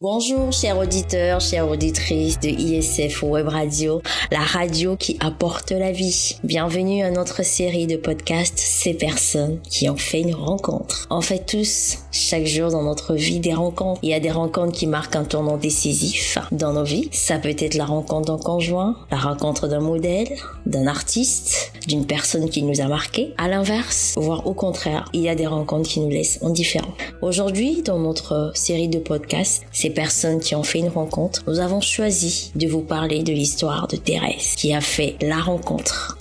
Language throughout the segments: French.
Bonjour chers auditeurs, chères auditrices de ISF Web Radio, la radio qui apporte la vie. Bienvenue à notre série de podcasts Ces personnes qui ont fait une rencontre. On fait tous, chaque jour dans notre vie, des rencontres. Il y a des rencontres qui marquent un tournant décisif dans nos vies. Ça peut être la rencontre d'un conjoint, la rencontre d'un modèle, d'un artiste, d'une personne qui nous a marqué. À l'inverse, voire au contraire, il y a des rencontres qui nous laissent indifférents. Aujourd'hui, dans notre série de podcasts, Ces personnes qui ont fait une rencontre, nous avons choisi de vous parler de l'histoire de Thérèse, qui a fait la rencontre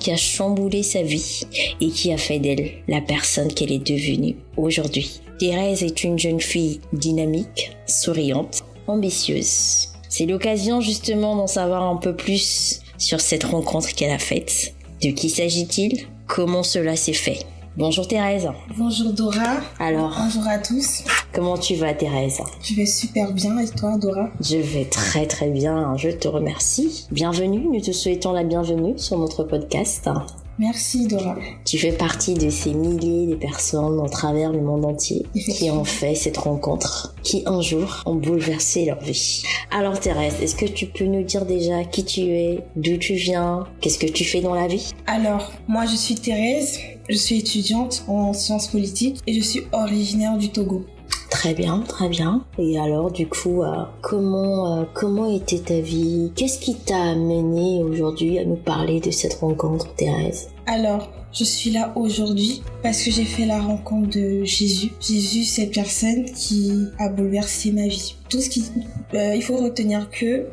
qui a chamboulé sa vie et qui a fait d'elle la personne qu'elle est devenue aujourd'hui. Thérèse est une jeune fille dynamique, souriante, ambitieuse. C'est l'occasion justement d'en savoir un peu plus sur cette rencontre qu'elle a faite. De qui s'agit-il? Comment cela s'est fait? Bonjour Thérèse. Bonjour Dora. Alors, bonjour à tous. Comment tu vas Thérèse? Je vais super bien et toi Dora? Je vais très très bien, je te remercie. Bienvenue, nous te souhaitons la bienvenue sur notre podcast. Merci Dora. Tu fais partie de ces milliers de personnes à travers le monde entier qui ont fait cette rencontre, qui un jour ont bouleversé leur vie. Alors Thérèse, est-ce que tu peux nous dire déjà qui tu es, d'où tu viens, qu'est-ce que tu fais dans la vie? Alors, moi je suis Thérèse, je suis étudiante en sciences politiques et je suis originaire du Togo. Très bien, très bien. Et alors, du coup, comment était ta vie? Qu'est-ce qui t'a amené aujourd'hui à nous parler de cette rencontre, Thérèse? Alors, je suis là aujourd'hui parce que j'ai fait la rencontre de Jésus. Jésus, c'est personne qui a bouleversé ma vie. Il faut retenir que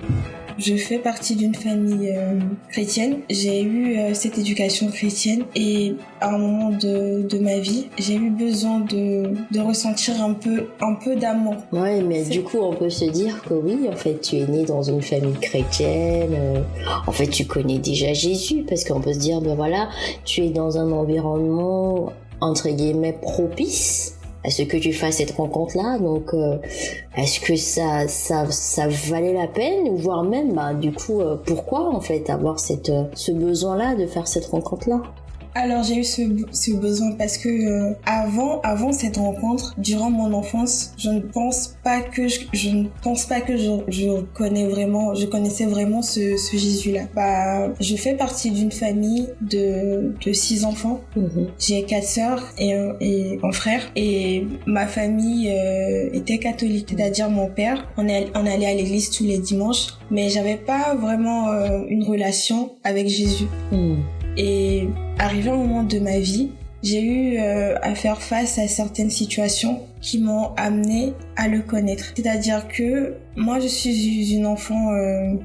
je fais partie d'une famille chrétienne. J'ai eu cette éducation chrétienne et à un moment de ma vie, j'ai eu besoin de ressentir un peu d'amour. Ouais, mais du coup, on peut se dire que oui, en fait, tu es né dans une famille chrétienne. En fait, tu connais déjà Jésus parce qu'on peut se dire, ben voilà, tu es dans un environnement entre guillemets propice à ce que tu fasses cette rencontre-là. Donc, est-ce que ça valait la peine, voire même, du coup, pourquoi en fait avoir ce besoin-là de faire cette rencontre-là? Alors j'ai eu ce besoin parce que avant cette rencontre, durant mon enfance, je ne pense pas que je connaissais vraiment ce Jésus-là. Je fais partie d'une famille de 6 enfants. J'ai 4 sœurs et un frère. Et ma famille était catholique, c'est-à-dire mon père, on allait à l'église tous les dimanches, mais j'avais pas vraiment une relation avec Jésus. Et arrivé un moment de ma vie, j'ai eu à faire face à certaines situations qui m'ont amenée à le connaître. C'est-à-dire que moi, je suis une enfant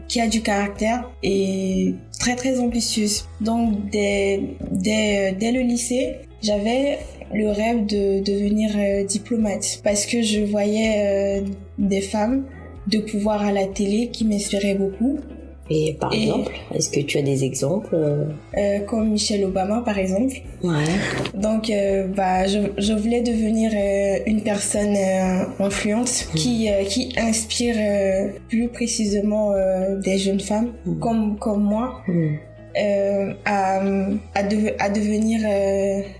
qui a du caractère et très très ambitieuse. Donc dès le lycée, j'avais le rêve de devenir diplomate parce que je voyais des femmes de pouvoir à la télé qui m'inspiraient beaucoup. Et par exemple, est-ce que tu as des exemples comme Michelle Obama par exemple. Ouais. Donc je voulais devenir une personne influente qui inspire plus précisément des jeunes femmes comme moi. À devenir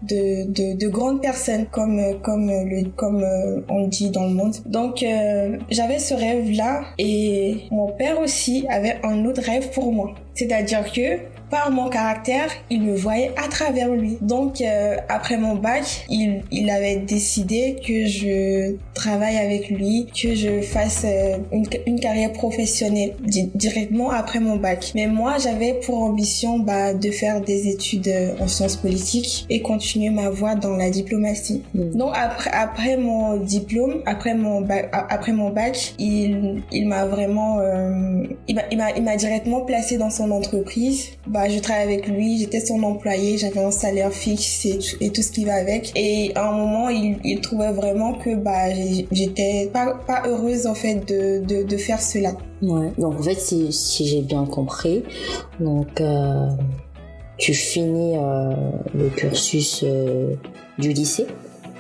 de grandes personnes comme on dit dans le monde. Donc j'avais ce rêve là et mon père aussi avait un autre rêve pour moi, c'est-à-dire que par mon caractère, il me voyait à travers lui. Donc après mon bac, il avait décidé que je travaille avec lui, que je fasse une carrière professionnelle directement après mon bac. Mais moi, j'avais pour ambition de faire des études en sciences politiques et continuer ma voie dans la diplomatie. Donc après mon diplôme, après mon bac, il m'a vraiment il m'a directement placé dans son entreprise. Je travaillais avec lui, j'étais son employé, j'avais un salaire fixe et tout ce qui va avec. Et à un moment, il trouvait vraiment que j'étais pas heureuse en fait de faire cela. Ouais. Donc en fait, si j'ai bien compris, donc tu finis le cursus du lycée,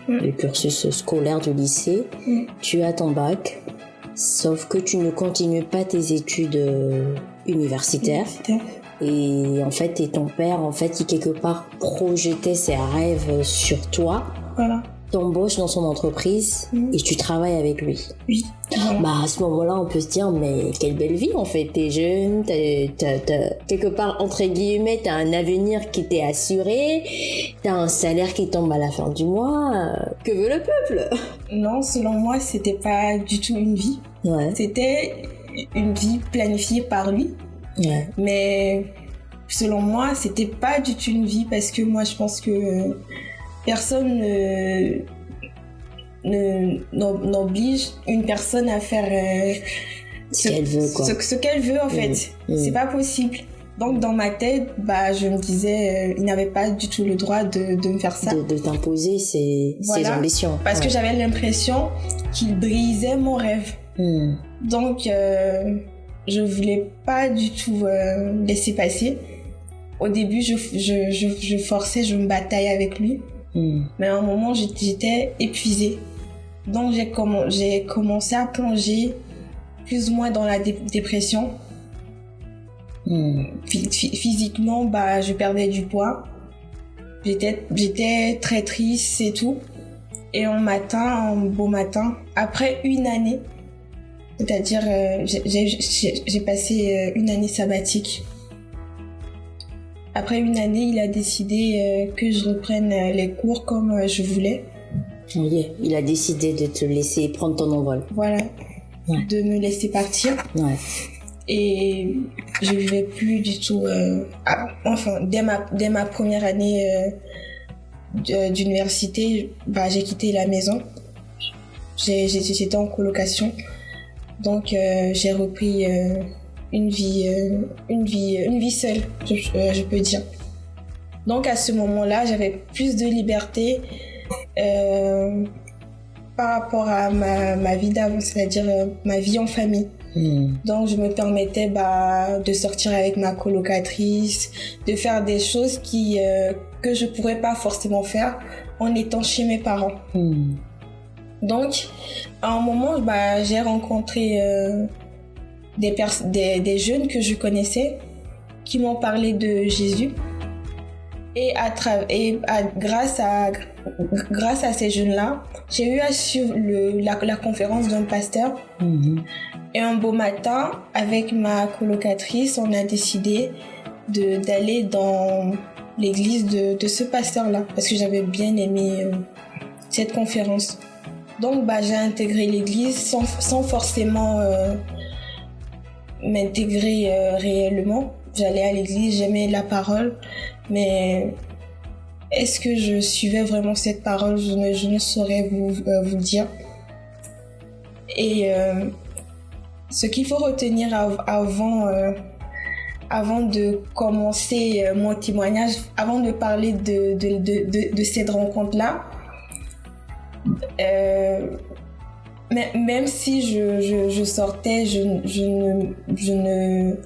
le cursus scolaire du lycée, tu as ton bac, sauf que tu ne continues pas tes études universitaires. Et en fait, c'est ton père qui quelque part projetait ses rêves sur toi. Voilà. T'embauches dans son entreprise et tu travailles avec lui. Oui. Voilà. Bah, à ce moment-là, on peut se dire, mais quelle belle vie, en fait. T'es jeune, t'as quelque part, entre guillemets, t'as un avenir qui t'est assuré, t'as un salaire qui tombe à la fin du mois. Que veut le peuple? Non, selon moi, c'était pas du tout une vie. Ouais. C'était une vie planifiée par lui. Ouais. Mais selon moi, c'était pas du tout une vie parce que moi, je pense que personne n'oblige une personne à faire ce qu'elle veut, quoi. Ce qu'elle veut, en fait. C'est pas possible. Donc, dans ma tête, je me disais, il n'avait pas du tout le droit de me faire ça. De t'imposer ses ambitions. Parce que j'avais l'impression qu'il brisait mon rêve. Donc, je voulais pas du tout laisser passer. Au début, je forçais, je me bataillais avec lui. Mais à un moment, j'étais épuisée. Donc, j'ai commencé à plonger plus ou moins dans la dépression. Physiquement, je perdais du poids. J'étais très triste et tout. Et un beau matin, après une année, c'est-à-dire j'ai passé une année sabbatique. Après une année, il a décidé que je reprenne les cours comme je voulais. Oui, il a décidé de te laisser prendre ton envol. Voilà, de me laisser partir. Ouais. Et je vivais plus du tout. Dès ma première année d'université, j'ai quitté la maison. J'étais en colocation, donc j'ai repris une vie seule, je peux dire. Donc à ce moment-là, j'avais plus de liberté par rapport à ma vie d'avant, c'est-à-dire ma vie en famille. Donc je me permettais de sortir avec ma colocatrice, de faire des choses que je pourrais pas forcément faire en étant chez mes parents. Donc à un moment, j'ai rencontré des jeunes que je connaissais qui m'ont parlé de Jésus. Et grâce à ces jeunes-là, j'ai eu à suivre la conférence d'un pasteur. Et un beau matin, avec ma colocatrice, on a décidé d'aller dans l'église de ce pasteur-là, parce que j'avais bien aimé cette conférence. Donc, j'ai intégré l'église sans forcément m'intégrer réellement. J'allais à l'église, j'aimais la parole, mais est-ce que je suivais vraiment cette parole? Je ne saurais vous dire. Et ce qu'il faut retenir avant de commencer mon témoignage, avant de parler de cette rencontre-là, même si je sortais, je ne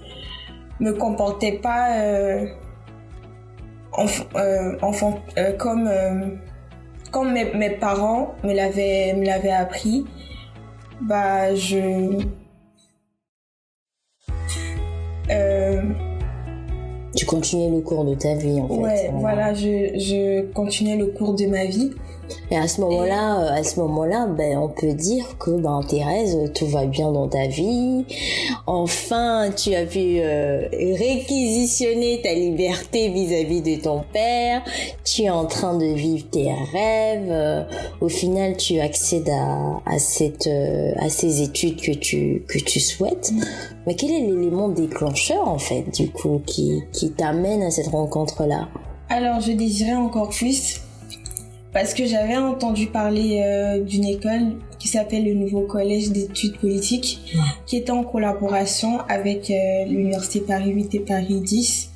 me comportais pas comme mes parents me l'avaient appris. Tu continuais le cours de ta vie, en fait. Ouais, voilà, je continuais le cours de ma vie. Et à ce moment-là, on peut dire que, Thérèse, tout va bien dans ta vie. Enfin, tu as pu réquisitionner ta liberté vis-à-vis de ton père. Tu es en train de vivre tes rêves. Au final, tu accèdes à ces études que tu souhaites. Mais quel est l'élément déclencheur, en fait, du coup, qui t'amène à cette rencontre-là? Alors, je désirais encore plus. Parce que j'avais entendu parler d'une école qui s'appelle le Nouveau Collège d'études politiques, qui était en collaboration avec l'Université Paris 8 et Paris 10.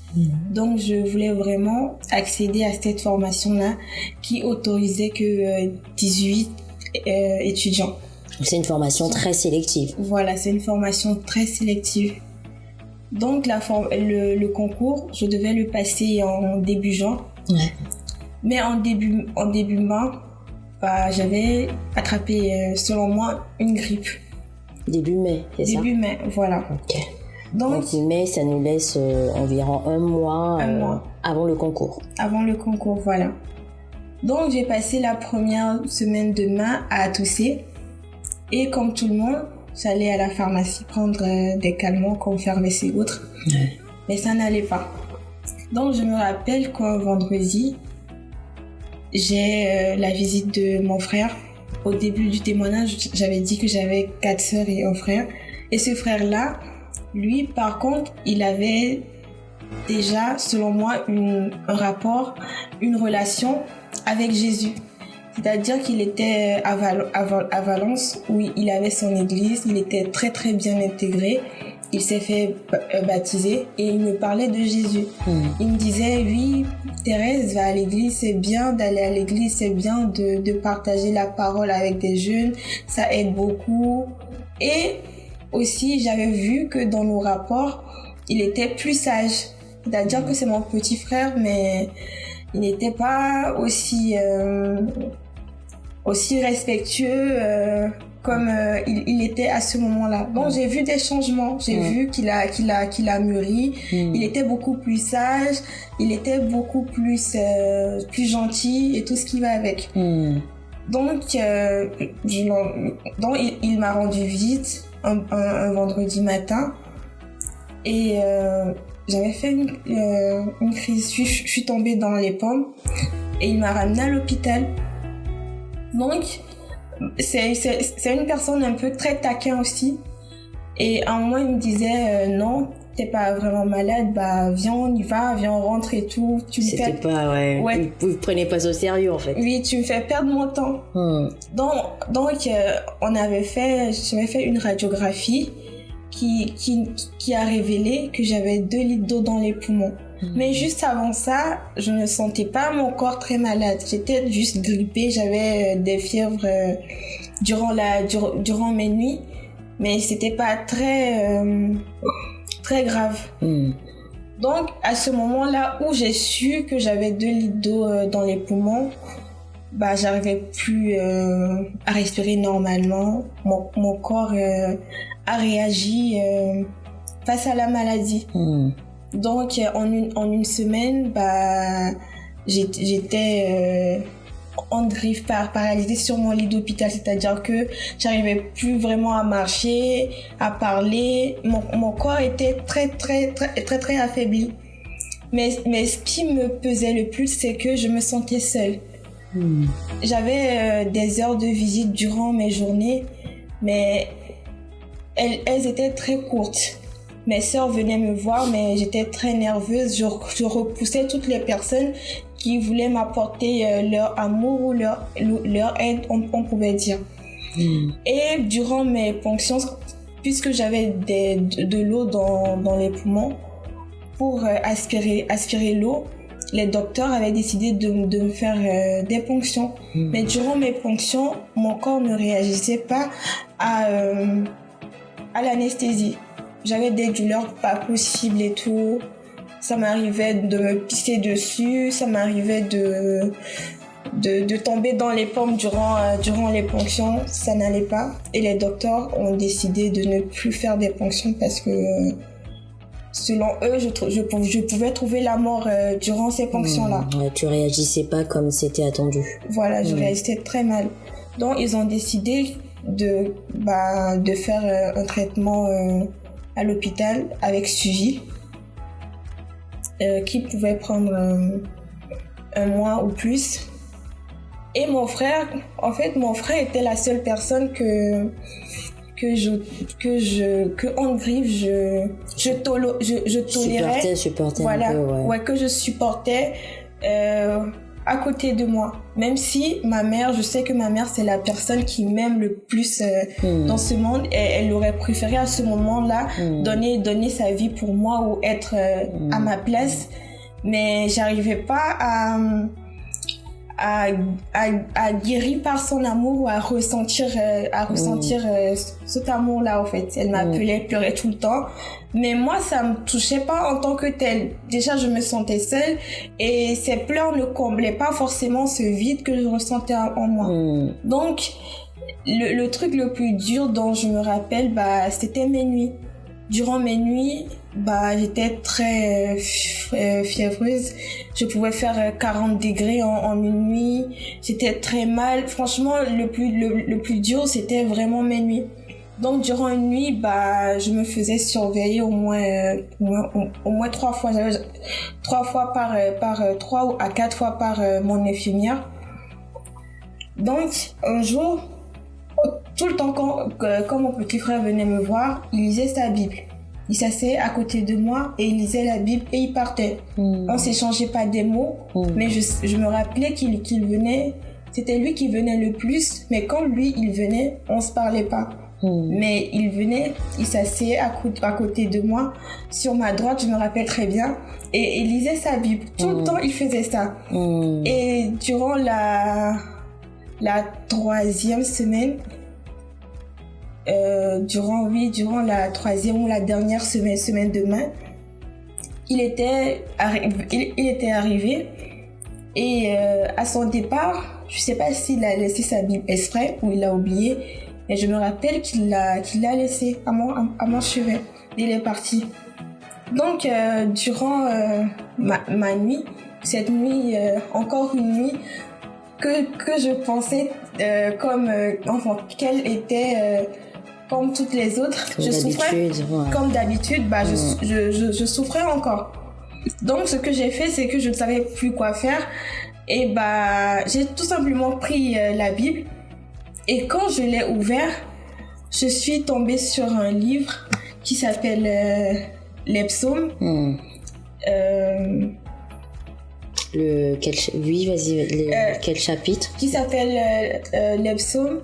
Donc, je voulais vraiment accéder à cette formation-là qui autorisait que 18 étudiants. C'est une formation très sélective. Voilà, c'est une formation très sélective. Donc, le concours, je devais le passer en début juin. Ouais. Mais en début mai, j'avais attrapé, selon moi, une grippe. Début mai, c'est ça? Début mai, voilà. Ok. Donc mai, ça nous laisse environ un mois avant le concours. Avant le concours, voilà. Donc j'ai passé la première semaine de mai à tousser. Et comme tout le monde, J'allais à la pharmacie prendre des calmants comme Fermecin et autres. Mais ça n'allait pas. Donc, je me rappelle qu'un vendredi, j'ai la visite de mon frère. Au début du témoignage, j'avais dit que j'avais 4 sœurs et un frère. Et ce frère-là, lui, par contre, il avait déjà, selon moi, un rapport, une relation avec Jésus. C'est-à-dire qu'il était à Valence, où il avait son église, il était très très bien intégré. Il s'est fait baptiser et il me parlait de Jésus. Il me disait, oui, Thérèse, va à l'église, c'est bien d'aller à l'église, c'est bien de partager la parole avec des jeunes, ça aide beaucoup. Et aussi, j'avais vu que dans nos rapports, il était plus sage. C'est-à-dire que c'est mon petit frère, mais il n'était pas aussi respectueux comme il était à ce moment-là. Donc j'ai vu des changements, j'ai vu qu'il a mûri, il était beaucoup plus sage, il était beaucoup plus gentil et tout ce qui va avec. Donc il m'a rendu visite un vendredi matin et j'avais fait une crise, je suis tombée dans les pommes et il m'a ramenée à l'hôpital. Donc c'est une personne un peu très taquin aussi. Et à un moment, il me disait non, t'es pas vraiment malade, bah viens, on y va, viens, on rentre et tout. C'était pas, ouais. Vous prenez pas ça au sérieux en fait. Oui, tu me fais perdre mon temps. Donc j'avais fait une radiographie qui a révélé que j'avais 2 litres d'eau dans les poumons. Mais juste avant ça, je ne sentais pas mon corps très malade. J'étais juste grippée, j'avais des fièvres durant mes nuits, mais c'était pas très grave. Donc à ce moment-là où j'ai su que j'avais 2 litres d'eau dans les poumons, bah j'arrivais plus à respirer normalement. Mon corps a réagi face à la maladie. Donc en une semaine, bah j'étais en griffe paralysée sur mon lit d'hôpital, c'est-à-dire que j'arrivais plus vraiment à marcher, à parler. Mon corps était très affaibli. Mais ce qui me pesait le plus, c'est que je me sentais seule. J'avais des heures de visite durant mes journées, mais elles étaient très courtes. Mes sœurs venaient me voir, mais j'étais très nerveuse. Je repoussais toutes les personnes qui voulaient m'apporter leur amour ou leur aide, on pouvait dire. Et durant mes ponctions, puisque j'avais de l'eau dans les poumons, pour aspirer l'eau, les docteurs avaient décidé de me faire des ponctions. Mais durant mes ponctions, mon corps ne réagissait pas à l'anesthésie. J'avais des douleurs pas possibles et tout. Ça m'arrivait de me pisser dessus, ça m'arrivait de tomber dans les pommes durant les ponctions. Ça n'allait pas. Et les docteurs ont décidé de ne plus faire des ponctions parce que selon eux, je pouvais trouver la mort durant ces ponctions-là. Tu réagissais pas comme c'était attendu. Voilà, je réagissais très mal. Donc ils ont décidé de faire un traitement à l'hôpital avec suivi qui pouvait prendre un mois ou plus. Et mon frère était la seule personne que en griffe je tolérais. Supportais voilà, un peu, ouais. Que je supportais à côté de moi. Même si je sais que ma mère, c'est la personne qui m'aime le plus dans ce monde, et elle aurait préféré à ce moment-là donner sa vie pour moi ou être à ma place. Mais j'arrivais pas à guérir par son amour ou à ressentir cet amour-là, en fait. Elle m'appelait, pleurait tout le temps. Mais moi, ça me touchait pas en tant que tel. Déjà, je me sentais seule et ses pleurs ne comblaient pas forcément ce vide que je ressentais en moi. Donc, le truc le plus dur dont je me rappelle, c'était mes nuits. Durant mes nuits, j'étais très fiévreuse. Je pouvais faire 40 degrés en une nuit. J'étais très mal. Franchement, le plus dur, c'était vraiment mes nuits. Donc durant une nuit, je me faisais surveiller au moins 3 fois. J'avais 3 fois par 3 à 4 fois par mon infirmière. Donc un jour, tout le temps quand mon petit frère venait me voir, il lisait sa Bible. Il s'asseyait à côté de moi et il lisait la Bible et il partait. On s'échangeait pas des mots, mais je me rappelais qu'il venait. C'était lui qui venait le plus, mais quand lui il venait, on se parlait pas. Mais il venait, il s'asseyait à côté de moi, sur ma droite, je me rappelle très bien, et il lisait sa Bible. Tout le temps, il faisait ça. Et durant la 3e semaine, durant la 3e ou la dernière semaine de mai, il était arrivé et à son départ, je sais pas s'il a laissé sa Bible exprès ou il l'a oublié, mais je me rappelle qu'il l'a laissé à mon chevet. Il est parti. Donc durant ma nuit, cette nuit, encore une nuit que je pensais qu'elle était comme toutes les autres. Je souffrais comme d'habitude. Je souffrais encore. Donc ce que j'ai fait, c'est que je ne savais plus quoi faire. Et j'ai tout simplement pris la Bible. Et quand je l'ai ouvert, je suis tombée sur un livre qui s'appelle Les Psaumes. Quel chapitre? Qui s'appelle Les Psaumes,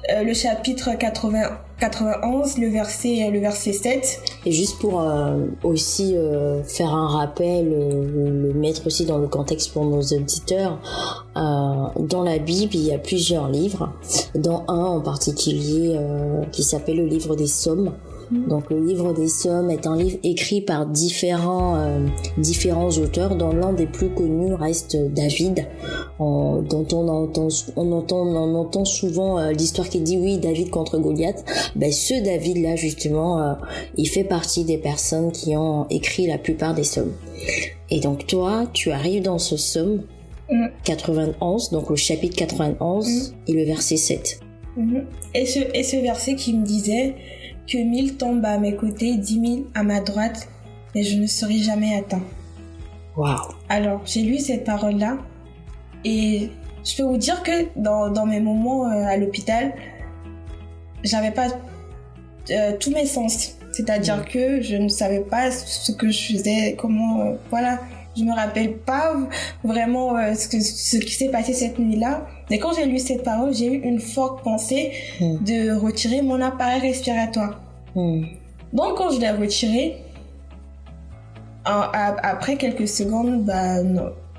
le chapitre 91, le verset 7. Et juste pour aussi faire un rappel, le mettre aussi dans le contexte pour nos auditeurs, dans la Bible, il y a plusieurs livres, dont un en particulier qui s'appelle le livre des Psaumes. Donc le livre des Psaumes est un livre écrit par différents auteurs, dont l'un des plus connus reste David, dont on entend souvent l'histoire qui dit oui, David contre Goliath. Ce David-là justement, il fait partie des personnes qui ont écrit la plupart des psaumes. Et donc toi, tu arrives dans ce psaume 91, donc le chapitre 91 et le verset 7. Et ce verset qui me disait que 1000 tombent à mes côtés, 10 000 à ma droite, mais je ne serai jamais atteint. Waouh. Alors, j'ai lu cette parole-là et je peux vous dire que dans mes moments à l'hôpital, j'avais pas tous mes sens. C'est-à-dire que je ne savais pas ce que je faisais, comment, Je me rappelle pas vraiment ce qui s'est passé cette nuit-là. Mais quand j'ai lu cette parole, j'ai eu une forte pensée de retirer mon appareil respiratoire. Donc quand je l'ai retiré, après quelques secondes,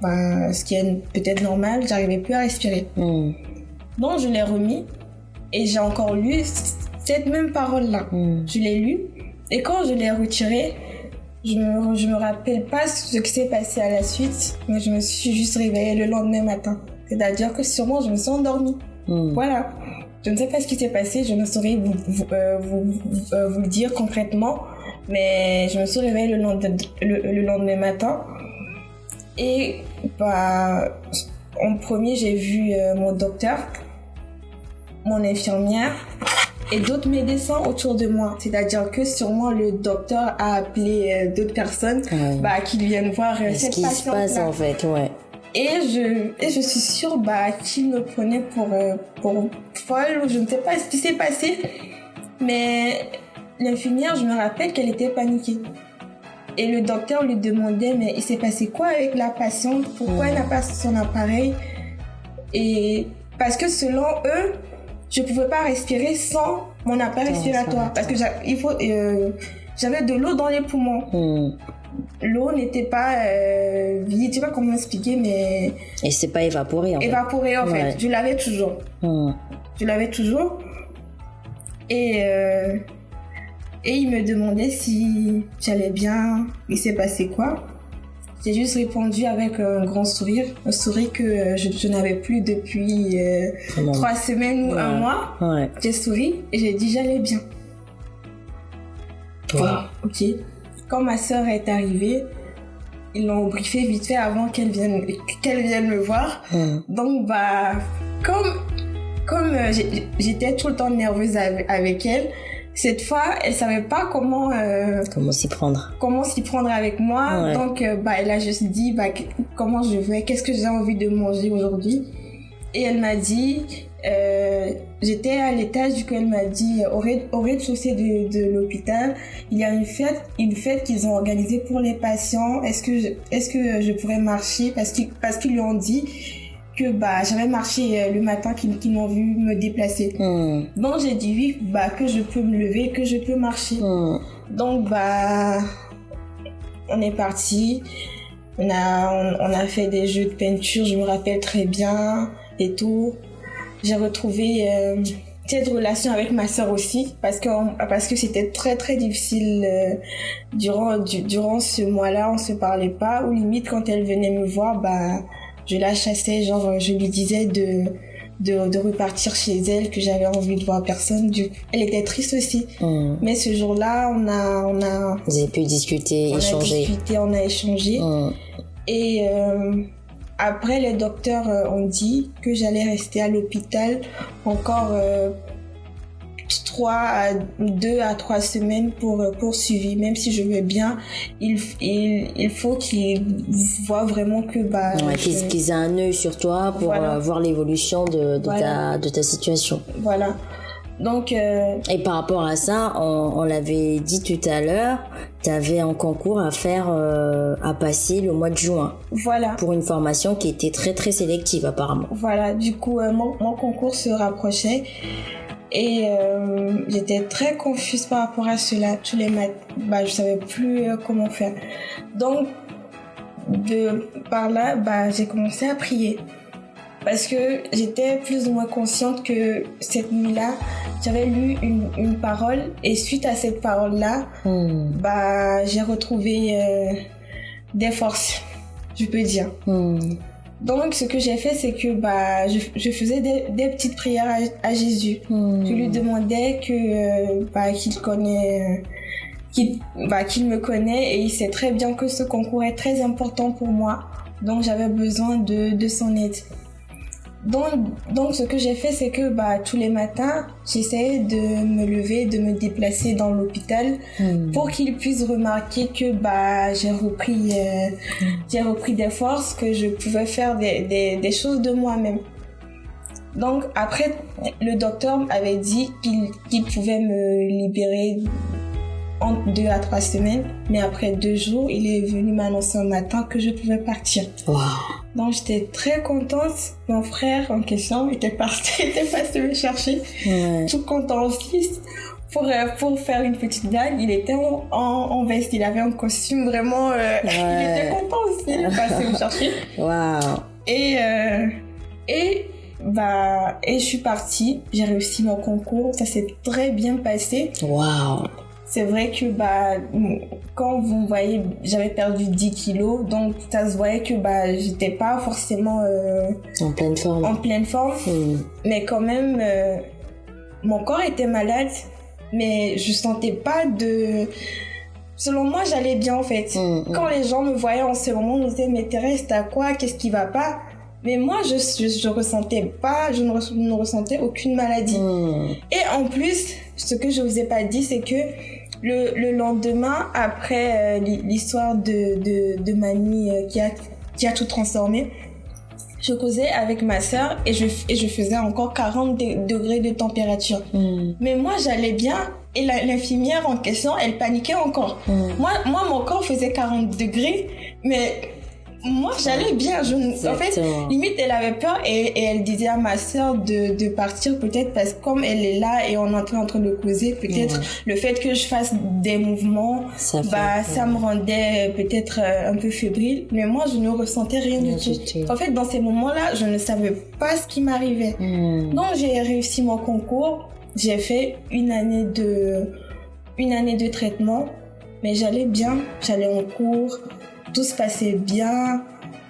ce qui est peut-être normal, j'arrivais plus à respirer. Donc je l'ai remis et j'ai encore lu cette même parole-là. Je l'ai lue et quand je l'ai retiré, je me rappelle pas ce qui s'est passé à la suite, mais je me suis juste réveillée le lendemain matin. C'est-à-dire que sûrement je me suis endormie. Voilà. Je ne sais pas ce qui s'est passé, je ne saurais vous le dire concrètement, mais je me suis réveillée le lendemain matin. Et en premier, j'ai vu mon docteur, mon infirmière et d'autres médecins autour de moi. C'est-à-dire que sûrement le docteur a appelé d'autres personnes qui viennent voir cette patiente-là. Ce qui se passe en fait, ouais. Et je suis sûre qu'il me prenait pour folle, ou je ne sais pas ce qui s'est passé. Mais l'infirmière, je me rappelle qu'elle était paniquée. Et le docteur lui demandait, mais il s'est passé quoi avec la patiente? Pourquoi elle n'a pas son appareil? Et parce que selon eux, je pouvais pas respirer sans mon appareil respiratoire. Parce que j'avais de l'eau dans les poumons. L'eau n'était pas vide, je sais pas comment expliquer, mais... Et c'est pas évaporé, en fait. Évaporé, en fait. Je l'avais toujours. Je l'avais toujours. Et il me demandait si j'allais bien, il s'est passé quoi. J'ai juste répondu avec un grand sourire. Un sourire que je n'avais plus depuis 3 semaines ou 1 mois. J'ai souri et j'ai dit j'allais bien. Ok. Quand ma sœur est arrivée, ils l'ont briefé vite fait avant qu'elle vienne me voir. Donc, quand comme j'étais tout le temps nerveuse avec elle, cette fois, elle savait pas comment s'y prendre. Comment s'y prendre avec moi. Ouais. Donc, elle a juste dit, comment je vais, qu'est-ce que j'ai envie de manger aujourd'hui. Et elle m'a dit, j'étais à l'étage, du coup, elle m'a dit, au rez-de-chaussée de l'hôpital, il y a une fête qu'ils ont organisée pour les patients. Est-ce que je pourrais marcher? Parce qu'ils lui ont dit que j'avais marché le matin, qu'ils m'ont vu me déplacer. Donc j'ai dit oui, que je peux me lever, que je peux marcher. Donc on est parti, on a fait des jeux de peinture, je me rappelle très bien et tout. J'ai retrouvé cette relation avec ma sœur aussi, parce que c'était très très difficile durant ce mois-là, on se parlait pas, ou limite quand elle venait me voir, je la chassais, genre je lui disais de repartir chez elle, que j'avais envie de voir personne. Du coup, elle était triste aussi. Mais ce jour-là, on a vous avez pu discuter, échanger. On a échangé. Et après, les docteurs ont dit que j'allais rester à l'hôpital encore 2 à 3 semaines pour suivi. Même si je veux bien, il faut qu'ils voient vraiment que qu'ils aient un œil sur toi pour voir l'évolution de ta situation. Voilà. Donc et par rapport à ça, on l'avait dit tout à l'heure, tu avais un concours à faire à passer le mois de juin. Voilà. Pour une formation qui était très très sélective apparemment. Voilà, du coup mon concours se rapprochait. Et j'étais très confuse par rapport à cela. Tous les matins, je savais plus comment faire. Donc, par là, j'ai commencé à prier. Parce que j'étais plus ou moins consciente que cette nuit-là, j'avais lu une parole. Et suite à cette parole-là, j'ai retrouvé des forces, je peux dire. Donc, ce que j'ai fait, c'est que je faisais des petites prières à Jésus. Je lui demandais qu'il connaît, qu'il me connaît, et il sait très bien que ce concours est très important pour moi. Donc, j'avais besoin de son aide. Donc, ce que j'ai fait, c'est que tous les matins, j'essayais de me lever, de me déplacer dans l'hôpital pour qu'il puisse remarquer que j'ai repris des forces, que je pouvais faire des choses de moi-même. Donc après, le docteur avait dit qu'il pouvait me libérer entre 2 à 3 semaines, mais après 2 jours, il est venu m'annoncer un matin que je pouvais partir. Wow. Donc j'étais très contente. Mon frère en question était passé me chercher, tout content aussi. Pour faire une petite blague, il était en veste, il avait un costume vraiment, il était content aussi, il est passé me chercher. Wow. Et je suis partie, j'ai réussi mon concours, ça s'est très bien passé. Wow. C'est vrai que quand vous me voyez, j'avais perdu 10 kilos, donc ça se voyait que j'étais pas forcément en pleine forme. Mais quand même, mon corps était malade, mais je sentais pas de... Selon moi, j'allais bien en fait. Quand les gens me voyaient en ce moment, ils me disaient mais Thérèse, t'as quoi? Qu'est-ce qui va pas? Mais moi, je ressentais pas, je ne ressentais aucune maladie. Et en plus, ce que je vous ai pas dit, c'est que le lendemain, après l'histoire de Mani qui a tout transformé, je causais avec ma sœur et je faisais encore 40 degrés de température. Mais moi, j'allais bien et l'infirmière en question, elle paniquait encore. Moi, mon corps faisait 40 degrés, mais... moi, j'allais bien. En fait, limite, elle avait peur et elle disait à ma sœur de partir peut-être parce que comme elle est là et on est en train de causer, peut-être le fait que je fasse des mouvements, ça me rendait peut-être un peu fébrile. Mais moi, je ne ressentais rien du tout. En fait, dans ces moments-là, je ne savais pas ce qui m'arrivait. Donc, j'ai réussi mon concours. J'ai fait une année de traitement, mais j'allais bien. J'allais en cours. Tout se passait bien,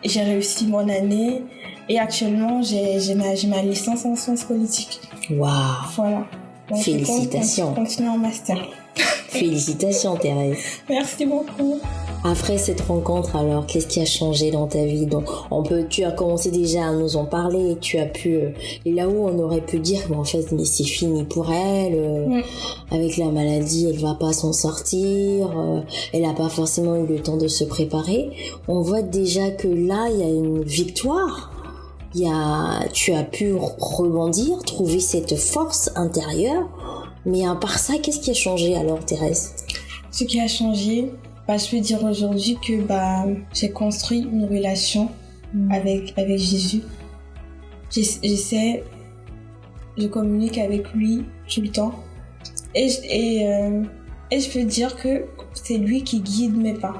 j'ai réussi mon année et actuellement j'ai ma licence en sciences politiques. Waouh. Voilà. Donc, Félicitations. Continue en master. Félicitations Thérèse. Merci beaucoup. Après cette rencontre, alors, qu'est-ce qui a changé dans ta vie? Donc, tu as commencé déjà à nous en parler, tu as pu, là où on aurait pu dire, en fait, mais c'est fini pour elle, avec la maladie, elle va pas s'en sortir, elle a pas forcément eu le temps de se préparer. On voit déjà que là, il y a une victoire. Tu as pu rebondir, trouver cette force intérieure. Mais à part ça, qu'est-ce qui a changé alors, Thérèse? Ce qui a changé, je peux dire aujourd'hui que j'ai construit une relation avec Jésus. Je communique avec lui tout le temps. Et je peux dire que c'est lui qui guide mes pas.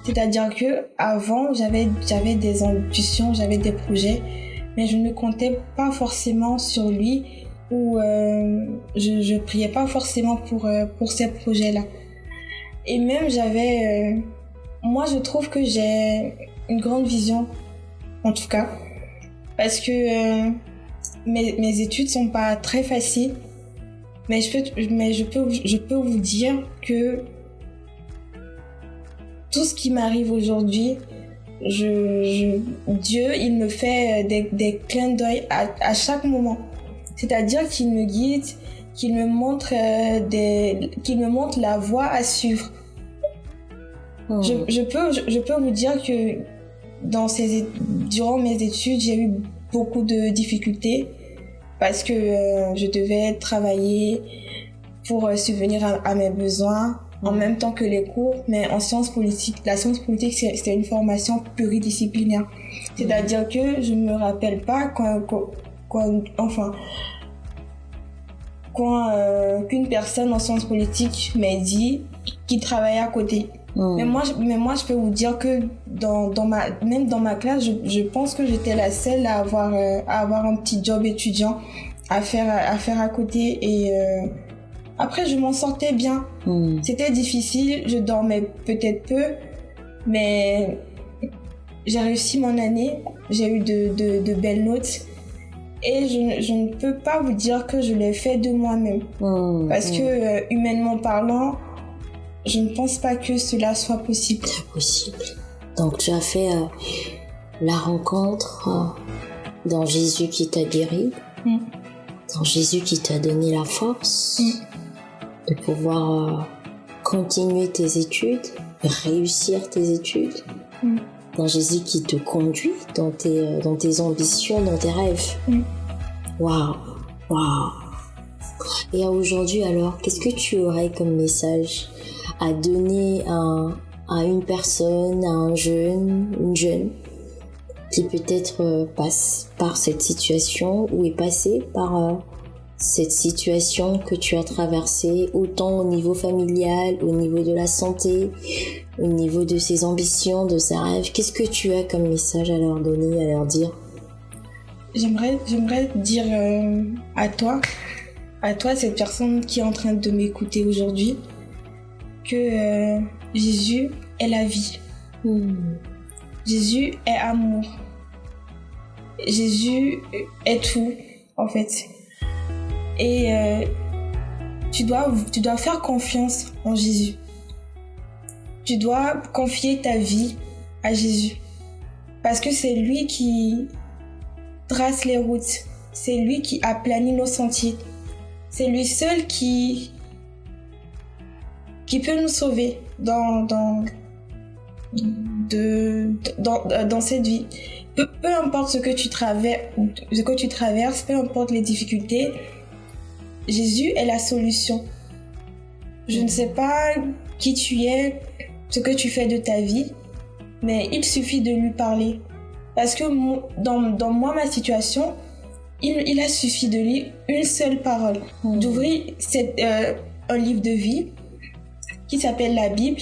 C'est-à-dire que avant, j'avais des ambitions, j'avais des projets, mais je ne comptais pas forcément sur lui ou je priais pas forcément pour ces projets-là. Et même moi je trouve que j'ai une grande vision, en tout cas, parce que mes études sont pas très faciles, mais je peux vous dire que tout ce qui m'arrive aujourd'hui, Dieu, il me fait des clins d'œil à chaque moment. C'est-à-dire qu'il me guide, qu'il me montre la voie à suivre. Je peux vous dire que durant mes études, j'ai eu beaucoup de difficultés parce que je devais travailler pour subvenir à mes besoins en même temps que les cours, mais en sciences politiques. La science politique, c'est une formation pluridisciplinaire. C'est-à-dire que je me rappelle pas qu'une personne en sciences politiques m'ait dit qu'il travaillait à côté. Mais moi, je peux vous dire que même dans ma classe, je pense que j'étais la seule à avoir un petit job étudiant à faire à côté. Et après, je m'en sortais bien. C'était difficile, je dormais peut-être peu, mais j'ai réussi mon année. J'ai eu de belles notes. Et je ne peux pas vous dire que je l'ai fait de moi-même. Parce que, humainement parlant, je ne pense pas que cela soit possible. C'est possible. Donc, tu as fait la rencontre dans Jésus qui t'a guéri, dans Jésus qui t'a donné la force de pouvoir continuer tes études, réussir tes études. Dans Jésus qui te conduit dans tes ambitions, dans tes rêves. Waouh. Et aujourd'hui alors, qu'est-ce que tu aurais comme message à donner à une personne, à une jeune qui peut-être passe par cette situation ou est passée par cette situation que tu as traversée, autant au niveau familial, au niveau de la santé, au niveau de ses ambitions, de ses rêves? Qu'est-ce que tu as comme message à leur donner, à leur dire? J'aimerais dire à toi, cette personne qui est en train de m'écouter aujourd'hui, que Jésus est la vie. Jésus est amour. Jésus est tout, en fait. Et tu dois faire confiance en Jésus. Tu dois confier ta vie à Jésus. Parce que c'est lui qui trace les routes. C'est lui qui aplanit nos sentiers. C'est lui seul qui peut nous sauver dans cette vie. Peu importe ce que tu traverses, peu importe les difficultés, Jésus est la solution. Je ne sais pas qui tu es, ce que tu fais de ta vie, mais il suffit de lui parler. Parce que dans ma situation, il a suffi de lire une seule parole, d'ouvrir un livre de vie qui s'appelle la Bible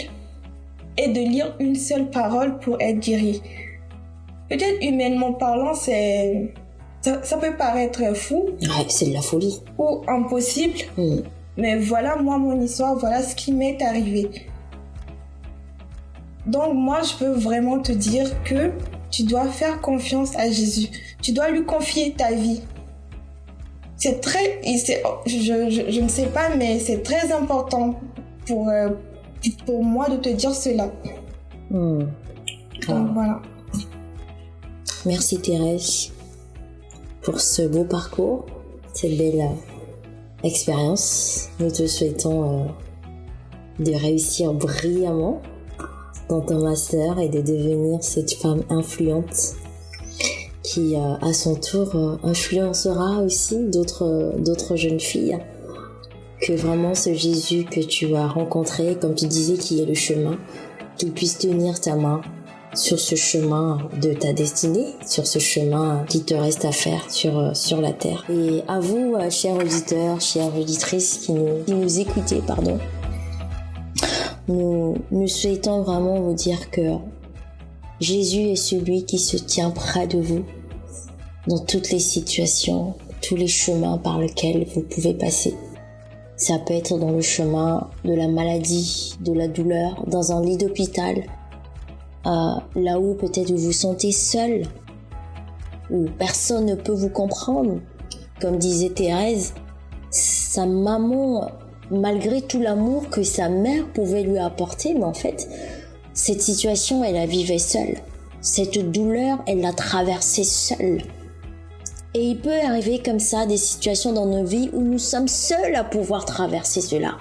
et de lire une seule parole pour être guéri. Peut-être humainement parlant, ça peut paraître fou. Ouais, c'est de la folie. Ou impossible. Mais voilà mon histoire, voilà ce qui m'est arrivé. Donc moi, je peux vraiment te dire que tu dois faire confiance à Jésus. Tu dois lui confier ta vie. c'est très, je ne sais pas, mais c'est très important pour moi de te dire cela. Donc voilà. Merci Thérèse pour ce beau parcours, cette belle expérience. Nous te souhaitons de réussir brillamment dans ton master et de devenir cette femme influente qui à son tour influencera aussi d'autres jeunes filles. Que vraiment ce Jésus que tu as rencontré, comme tu disais, qui est le chemin, qu'il puisse tenir ta main sur ce chemin de ta destinée, sur ce chemin qui te reste à faire sur la terre. Et à vous, chers auditeurs, chères auditrices qui nous écoutez, nous souhaitons vraiment vous dire que Jésus est celui qui se tient près de vous dans toutes les situations, tous les chemins par lesquels vous pouvez passer. Ça peut être dans le chemin de la maladie, de la douleur, dans un lit d'hôpital, là où peut-être vous vous sentez seul, où personne ne peut vous comprendre. Comme disait Thérèse, sa maman, malgré tout l'amour que sa mère pouvait lui apporter, mais en fait, cette situation, elle la vivait seule. Cette douleur, elle l'a traversée seule. Et il peut arriver comme ça des situations dans nos vies où nous sommes seuls à pouvoir traverser cela.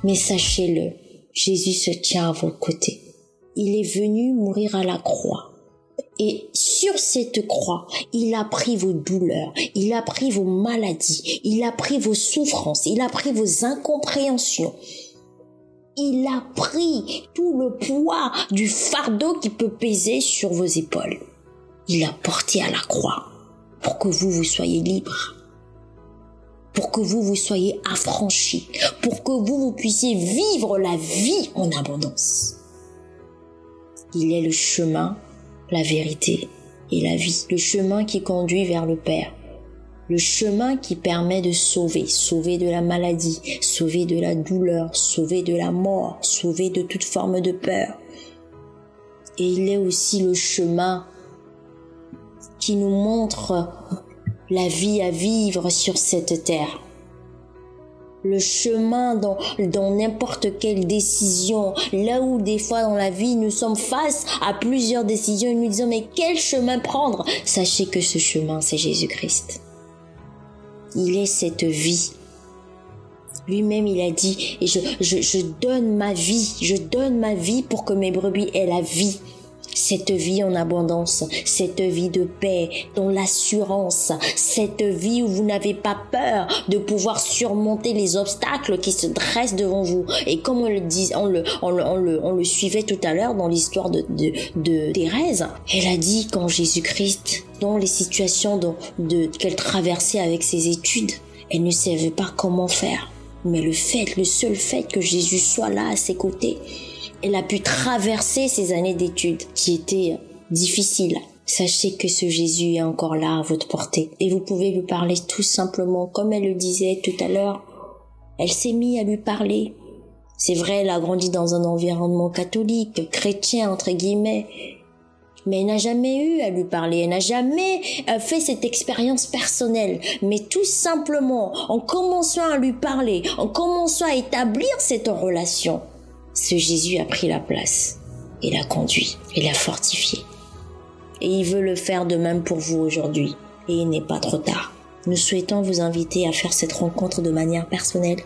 Mais sachez-le, Jésus se tient à votre côté. Il est venu mourir à la croix. Et sur cette croix, il a pris vos douleurs, il a pris vos maladies, il a pris vos souffrances, il a pris vos incompréhensions. Il a pris tout le poids du fardeau qui peut peser sur vos épaules. Il l'a porté à la croix pour que vous soyez libres, pour que vous soyez affranchis, pour que vous puissiez vivre la vie en abondance. Il est le chemin, la vérité et la vie. Le chemin qui conduit vers le Père. Le chemin qui permet de sauver de la maladie, sauver de la douleur, sauver de la mort, sauver de toute forme de peur. Et il est aussi le chemin qui nous montre la vie à vivre sur cette terre. Le chemin dans n'importe quelle décision, là où des fois dans la vie nous sommes face à plusieurs décisions et nous disons mais quel chemin prendre? Sachez que ce chemin c'est Jésus-Christ. Il est cette vie. Lui-même il a dit et je donne ma vie pour que mes brebis aient la vie. Cette vie en abondance, cette vie de paix, dans l'assurance, cette vie où vous n'avez pas peur de pouvoir surmonter les obstacles qui se dressent devant vous. Et comme on le suivait tout à l'heure dans l'histoire de Thérèse, elle a dit quand Jésus-Christ, dans les situations qu'elle traversait avec ses études, elle ne savait pas comment faire. Mais le seul fait que Jésus soit là à ses côtés, elle a pu traverser ces années d'études qui étaient difficiles. Sachez que ce Jésus est encore là à votre portée. Et vous pouvez lui parler tout simplement, comme elle le disait tout à l'heure. Elle s'est mise à lui parler. C'est vrai, elle a grandi dans un environnement catholique, chrétien, entre guillemets. Mais elle n'a jamais eu à lui parler. Elle n'a jamais fait cette expérience personnelle. Mais tout simplement, en commençant à lui parler, en commençant à établir cette relation, ce Jésus a pris la place, il l'a conduit, il l'a fortifié. Et il veut le faire de même pour vous aujourd'hui. Et il n'est pas trop tard. Nous souhaitons vous inviter à faire cette rencontre de manière personnelle,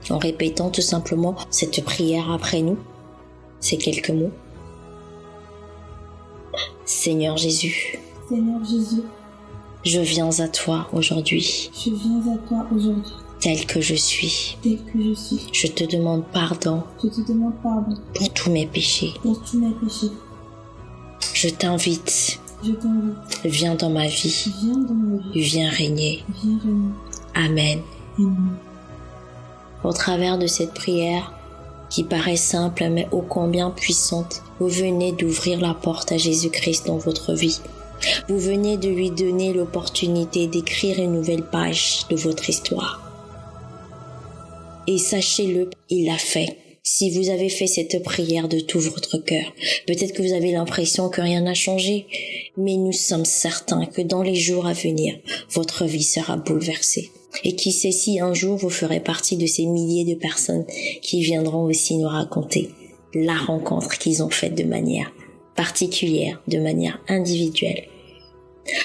en répétant tout simplement cette prière après nous, ces quelques mots. Seigneur Jésus, je viens à toi aujourd'hui. Tel que je suis. Je te demande pardon. Pour tous mes péchés. Je t'invite. Viens dans ma vie. Viens régner. Amen. Au travers de cette prière, qui paraît simple mais ô combien puissante, vous venez d'ouvrir la porte à Jésus-Christ dans votre vie. Vous venez de lui donner l'opportunité d'écrire une nouvelle page de votre histoire. Et sachez-le, il l'a fait. Si vous avez fait cette prière de tout votre cœur, peut-être que vous avez l'impression que rien n'a changé, mais nous sommes certains que dans les jours à venir, votre vie sera bouleversée. Et qui sait si un jour vous ferez partie de ces milliers de personnes qui viendront aussi nous raconter la rencontre qu'ils ont faite de manière particulière, de manière individuelle.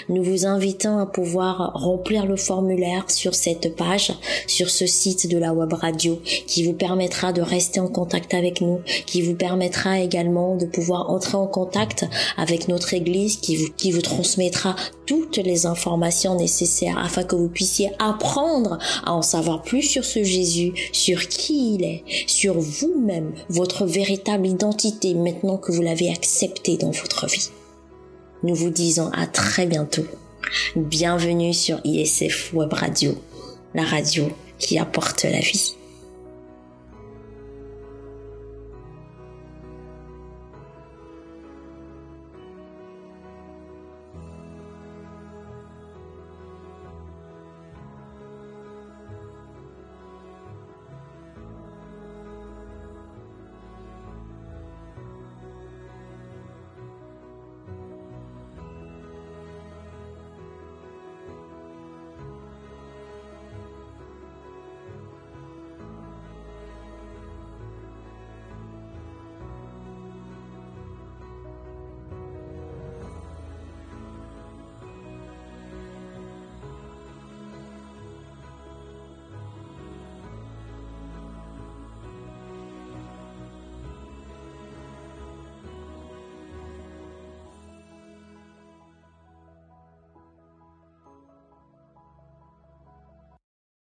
Nous vous invitons à pouvoir remplir le formulaire sur cette page, sur ce site de la web radio, qui vous permettra de rester en contact avec nous, qui vous permettra également de pouvoir entrer en contact avec notre église, qui vous transmettra toutes les informations nécessaires afin que vous puissiez apprendre à en savoir plus sur ce Jésus, sur qui il est, sur vous-même, votre véritable identité maintenant que vous l'avez accepté dans votre vie. Nous vous disons à très bientôt. Bienvenue sur ISF Web Radio, la radio qui apporte la vie.